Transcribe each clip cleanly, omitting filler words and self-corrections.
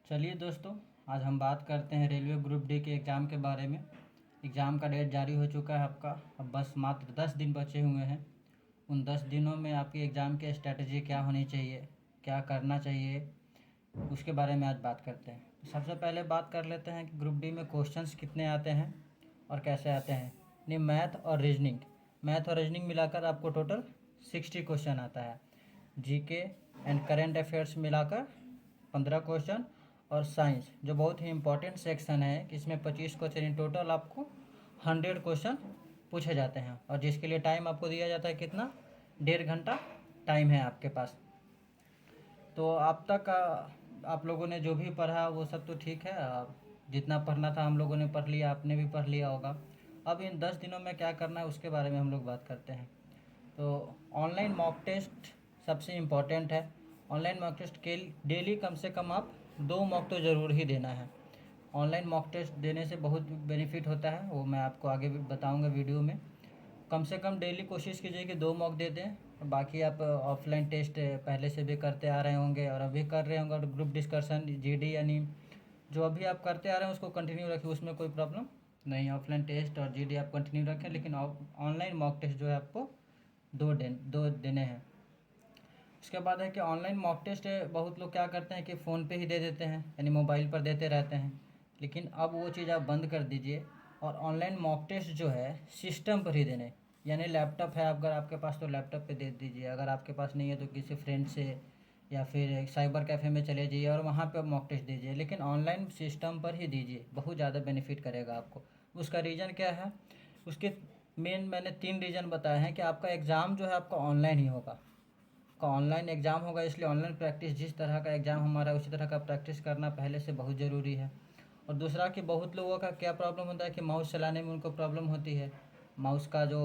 चलिए दोस्तों, आज हम बात करते हैं रेलवे ग्रुप डी के एग्ज़ाम के बारे में। एग्ज़ाम का डेट जारी हो चुका है आपका। अब बस मात्र 10 दिन बचे हुए हैं। उन 10 दिनों में आपकी एग्ज़ाम की स्ट्रैटेजी क्या होनी चाहिए, क्या करना चाहिए, उसके बारे में आज बात करते हैं। तो सबसे पहले बात कर लेते हैं कि ग्रुप डी में क्वेश्चंस कितने आते हैं और कैसे आते हैं। नहीं, मैथ और रीजनिंग मिलाकर आपको टोटल 60 क्वेश्चन आता है। जीके एंड करेंट अफेयर्स मिलाकर 15 क्वेश्चन, और साइंस जो बहुत ही इम्पोर्टेंट सेक्शन है कि इसमें 25 क्वेश्चन, इन टोटल आपको 100 क्वेश्चन पूछे जाते हैं। और जिसके लिए टाइम आपको दिया जाता है कितना, 1.5 घंटा टाइम है आपके पास। तो अब तक आप लोगों ने जो भी पढ़ा वो सब तो ठीक है। जितना पढ़ना था हम लोगों ने पढ़ लिया, आपने भी पढ़ लिया होगा। अब इन 10 दिनों में क्या करना है उसके बारे में हम लोग बात करते हैं। तो ऑनलाइन मॉक टेस्ट सबसे इम्पॉर्टेंट है। ऑनलाइन मॉक टेस्ट के डेली कम से कम आप 2 मॉक तो ज़रूर ही देना है। ऑनलाइन मॉक टेस्ट देने से बहुत बेनिफिट होता है, वो मैं आपको आगे भी बताऊंगा वीडियो में। कम से कम डेली कोशिश कीजिए कि 2 मॉक दे दें। बाकी आप ऑफलाइन टेस्ट पहले से भी करते आ रहे होंगे और अभी कर रहे होंगे, और ग्रुप डिस्कशन जीडी यानी जो अभी आप करते आ रहे हैं उसको कंटिन्यू रखिए, उसमें कोई प्रॉब्लम नहीं। ऑफलाइन टेस्ट और जीडी आप कंटिन्यू रखें, लेकिन ऑनलाइन मॉक टेस्ट जो है आपको दो देने हैं। उसके बाद है कि ऑनलाइन मॉक टेस्ट बहुत लोग क्या करते हैं कि फ़ोन पे ही दे देते हैं, यानी मोबाइल पर देते रहते हैं। लेकिन अब वो चीज़ आप बंद कर दीजिए, और ऑनलाइन मॉक टेस्ट जो है सिस्टम पर ही देने। यानी लैपटॉप है अगर आपके पास तो लैपटॉप पे दे दीजिए, अगर आपके पास नहीं है तो किसी फ्रेंड से या फिर साइबर कैफ़े में चले जाइए और वहाँ पे मॉक टेस्ट दीजिए। लेकिन ऑनलाइन सिस्टम पर ही दीजिए, बहुत ज़्यादा बेनिफिट करेगा आपको। उसका रीज़न क्या है, उसके मैंने 3 रीज़न बताए हैं कि आपका एग्ज़ाम जो है आपका ऑनलाइन ही होगा। का ऑनलाइन एग्ज़ाम होगा, इसलिए ऑनलाइन प्रैक्टिस, जिस तरह का एग्ज़ाम हमारा उसी तरह का प्रैक्टिस करना पहले से बहुत ज़रूरी है। और दूसरा कि बहुत लोगों का क्या प्रॉब्लम होता है कि माउस चलाने में उनको प्रॉब्लम होती है। माउस का जो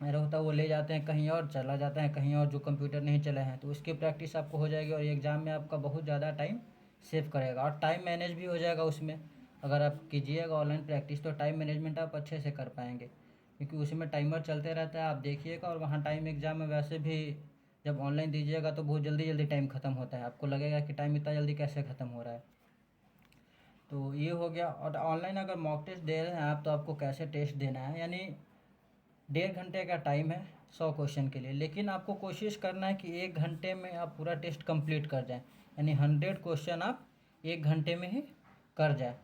एरो होता है वो ले जाते हैं कहीं और, चला जाता है कहीं और, जो कंप्यूटर नहीं चले हैं। तो उसकी प्रैक्टिस आपको हो जाएगी और एग्ज़ाम में आपका बहुत ज़्यादा टाइम सेव करेगा, और टाइम मैनेज भी हो जाएगा उसमें। अगर आप कीजिएगा ऑनलाइन प्रैक्टिस तो टाइम मैनेजमेंट आप अच्छे से कर पाएंगे, क्योंकि उसमें टाइमर चलते रहता है, आप देखिएगा। और वहाँ टाइम एग्ज़ाम में वैसे भी जब ऑनलाइन दीजिएगा तो बहुत जल्दी जल्दी टाइम ख़त्म होता है, आपको लगेगा कि टाइम इतना जल्दी कैसे ख़त्म हो रहा है। तो ये हो गया। और ऑनलाइन अगर मॉक टेस्ट दे रहे हैं आप तो आपको कैसे टेस्ट देना है, यानी 1.5 घंटे का टाइम है 100 क्वेश्चन के लिए। लेकिन आपको कोशिश करना है कि 1 घंटे में आप पूरा टेस्ट कंप्लीट कर जाएं, यानी 100 क्वेश्चन आप 1 घंटे में ही कर जाएं।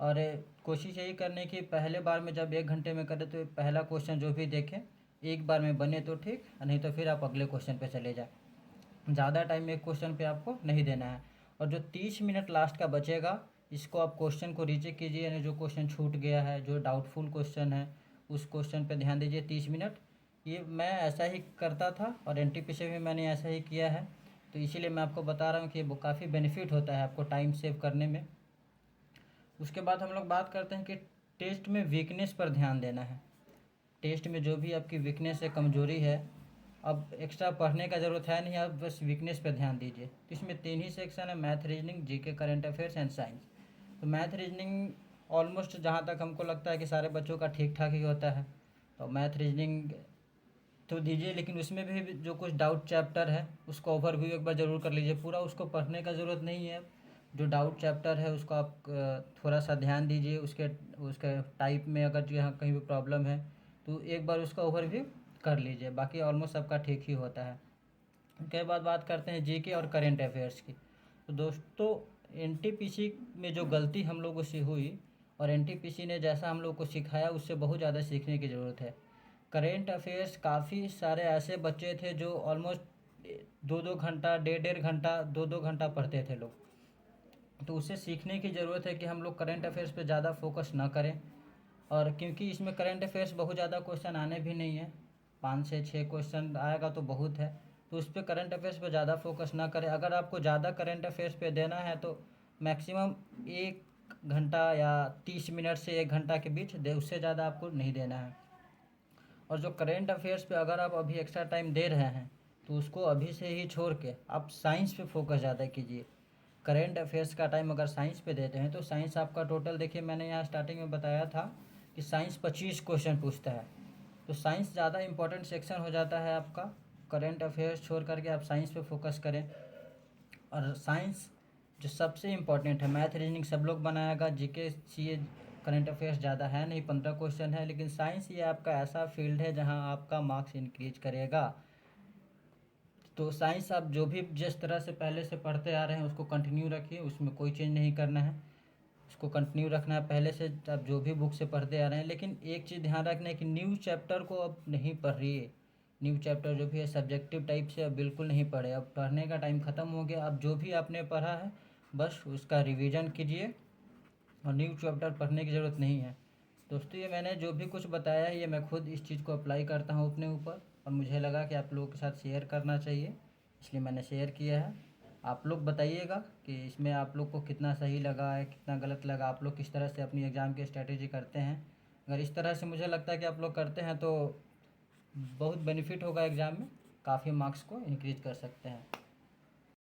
और कोशिश यही करने की पहले बार में जब 1 घंटे में करें तो पहला क्वेश्चन जो भी देखें एक बार में बने तो ठीक, नहीं तो फिर आप अगले क्वेश्चन पे चले जाएँ। ज़्यादा टाइम एक क्वेश्चन पे आपको नहीं देना है। और जो 30 मिनट लास्ट का बचेगा, इसको आप क्वेश्चन को रीचेक कीजिए, यानी जो क्वेश्चन छूट गया है, जो डाउटफुल क्वेश्चन है, उस क्वेश्चन पे ध्यान दीजिए 30 मिनट। ये मैं ऐसा ही करता था और एनटीपीसी में मैंने ऐसा ही किया है, तो इसीलिए मैं आपको बता रहा हूँ कि वो काफ़ी बेनिफिट होता है आपको टाइम सेव करने में। उसके बाद हम लोग बात करते हैं कि टेस्ट में वीकनेस पर ध्यान देना है। टेस्ट में जो भी आपकी वीकनेस है, कमज़ोरी है, अब एक्स्ट्रा पढ़ने का ज़रूरत है नहीं, आप बस वीकनेस पे ध्यान दीजिए। तो इसमें 3 ही सेक्शन है, math, reasoning, GK, current affairs and science. तो मैथ रीजनिंग ऑलमोस्ट जहाँ तक हमको लगता है कि सारे बच्चों का ठीक ठाक ही होता है, तो मैथ रीजनिंग तो दीजिए। लेकिन उसमें भी जो कुछ डाउट चैप्टर है उसको ओवरव्यू एक बार ज़रूर कर लीजिए। पूरा उसको पढ़ने का ज़रूरत नहीं है, जो डाउट चैप्टर है उसको आप थोड़ा सा ध्यान दीजिए। उसके उसके टाइप में अगर जो यहाँ कहीं भी प्रॉब्लम है तो एक बार उसका ओवरव्यू कर लीजिए, बाकी ऑलमोस्ट सबका ठीक ही होता है। उसके बाद बात करते हैं जीके और करेंट अफेयर्स की। तो दोस्तों, एनटीपीसी में जो गलती हम लोगों से हुई, और एनटीपीसी ने जैसा हम लोग को सिखाया उससे बहुत ज़्यादा सीखने की ज़रूरत है। करेंट अफेयर्स काफ़ी सारे ऐसे बच्चे थे जो ऑलमोस्ट 2-2 घंटा, 1.5-1.5 घंटा, 2-2 घंटा पढ़ते थे लोग। तो उससे सीखने की ज़रूरत है कि हम लोग करेंट अफेयर्स पे ज़्यादा फोकस ना करें। और क्योंकि इसमें करंट अफेयर्स बहुत ज़्यादा क्वेश्चन आने भी नहीं है, 5 से 6 क्वेश्चन आएगा तो बहुत है। तो उस पर करंट अफेयर्स पे ज़्यादा फोकस ना करें। अगर आपको ज़्यादा करंट अफेयर्स पे देना है तो मैक्सिमम 1 घंटा या 30 मिनट से 1 घंटा के बीच दे, उससे ज़्यादा आपको नहीं देना है। और जो करेंट अफेयर्स पे अगर आप अभी एक्स्ट्रा टाइम दे रहे हैं तो उसको अभी से ही छोड़ के आप साइंस पे फोकस ज़्यादा कीजिए। करेंट अफेयर्स का टाइम अगर साइंस पे देते हैं तो साइंस आपका टोटल, देखिए मैंने यहाँ स्टार्टिंग में बताया था कि साइंस 25 क्वेश्चन पूछता है। तो साइंस ज़्यादा इंपॉर्टेंट सेक्शन हो जाता है आपका। करेंट अफेयर्स छोड़ करके आप साइंस पे फोकस करें। और साइंस जो सबसे इम्पोर्टेंट है, मैथ रीजनिंग सब लोग बनाएगा, जीके सीए करंट अफेयर्स ज़्यादा है नहीं, 15 क्वेश्चन है, लेकिन साइंस ये आपका ऐसा फील्ड है जहाँ आपका मार्क्स इंक्रीज करेगा। तो साइंस आप जो भी जिस तरह से पहले से पढ़ते आ रहे हैं उसको कंटिन्यू रखिए, उसमें कोई चेंज नहीं करना है, उसको कंटिन्यू रखना है पहले से आप जो भी बुक से पढ़ते आ रहे हैं। लेकिन एक चीज़ ध्यान रखना है कि न्यू चैप्टर को अब नहीं पढ़ रही है, न्यू चैप्टर जो भी है सब्जेक्टिव टाइप से अब बिल्कुल नहीं पढ़े, अब पढ़ने का टाइम ख़त्म हो गया। अब जो भी आपने पढ़ा है बस उसका रिवीजन कीजिए और न्यू चैप्टर पढ़ने की ज़रूरत नहीं है। दोस्तों ये मैंने जो भी कुछ बताया है ये मैं खुद इस चीज़ को अप्लाई करता हूँ अपने ऊपर, और मुझे लगा कि आप लोगों के साथ शेयर करना चाहिए, इसलिए मैंने शेयर किया है। आप लोग बताइएगा कि इसमें आप लोग को कितना सही लगा है, कितना गलत लगा, आप लोग किस तरह से अपनी एग्ज़ाम की स्ट्रैटेजी करते हैं। अगर इस तरह से मुझे लगता है कि आप लोग करते हैं तो बहुत बेनिफिट होगा एग्ज़ाम में, काफ़ी मार्क्स को इंक्रीज कर सकते हैं।